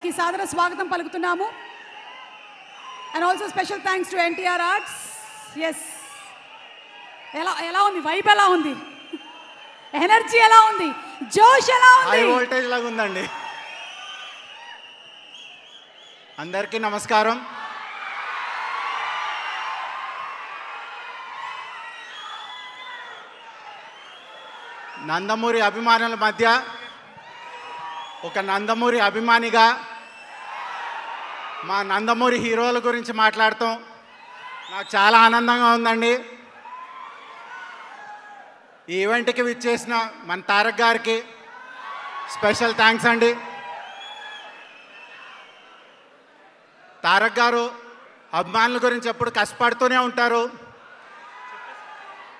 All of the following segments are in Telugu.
కి సాదర స్వాగతం పలుకుతున్నాము. And also special thanks to NTR arts. Yes, ఎలా ఉంది వైబ్, ఎలా ఉంది ఎనర్జీ, ఎలా ఉంది జోష్, ఎలా ఉంది? హై వోల్టేజ్ లాగా ఉందండి. అందరికీ నమస్కారం. నందమూరి అభిమానుల మధ్య ఒక నందమూరి అభిమానిగా మా నందమూరి హీరోల గురించి మాట్లాడటం నాకు చాలా ఆనందంగా ఉందండి. ఈ ఈవెంట్కి విచ్చేసిన మన తారక్ గారికి స్పెషల్ థ్యాంక్స్ అండి. తారక్ గారు అభిమానుల గురించి ఎప్పుడు కష్టపడుతూనే ఉంటారు.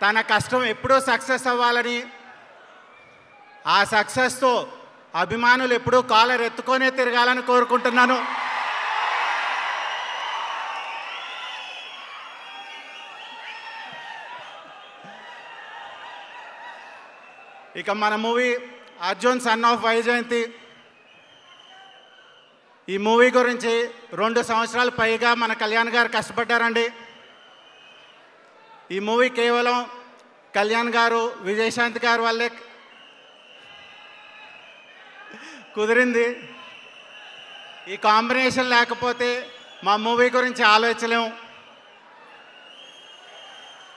తన కష్టం ఎప్పుడూ సక్సెస్ అవ్వాలని, ఆ సక్సెస్తో అభిమానులు ఎప్పుడూ కాలర్ ఎత్తుకొనే తిరగాలని కోరుకుంటున్నాను. ఇక మన movie Arjun son of Vyjayanthi, ఈ మూవీ గురించి 2 సంవత్సరాల పైగా మన కళ్యాణ్ గారు కష్టపడ్డారండి. ఈ మూవీ కేవలం కళ్యాణ్ గారు, విజయశాంతి గారు వల్లే కుదిరింది. ఈ కాంబినేషన్ లేకపోతే మా మూవీ గురించి ఆలోచించలేము.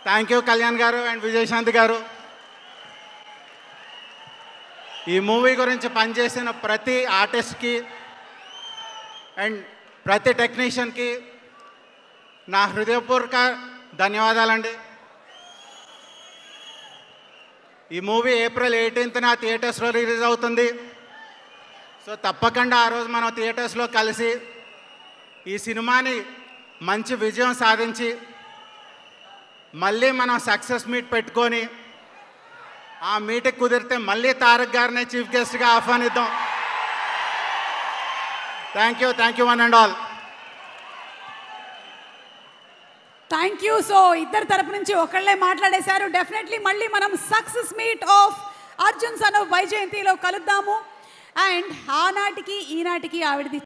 థ్యాంక్ యూ కళ్యాణ్ గారు అండ్ విజయశాంతి గారు. ఈ మూవీ గురించి పనిచేసిన ప్రతి ఆర్టిస్ట్కి అండ్ ప్రతి టెక్నీషియన్కి నా హృదయపూర్వక ధన్యవాదాలండి. ఈ మూవీ ఏప్రిల్ 18న థియేటర్స్లో రిలీజ్ అవుతుంది. సో తప్పకుండా ఆ రోజు మనం థియేటర్స్లో కలిసి ఈ సినిమాని మంచి విజయం సాధించి మళ్ళీ మనం సక్సెస్ మీట్ పెట్టుకొని ఆ మీటింగ్ కుదిరితే మళ్ళీ తారక్ గారిని చీఫ్ గెస్ట్గా ఆహ్వానిద్దాం. Thank you one and all. Thank you. So ఇద్దరు తరపు నుంచి ఒకళ్ళే మాట్లాడేశారు. డెఫినెట్లీ మళ్ళీ మనం success meet of Arjun son of వైజయంతిలో కలుద్దాము. అండ్ ఆనాటికి ఈనాటికి ఆవిడది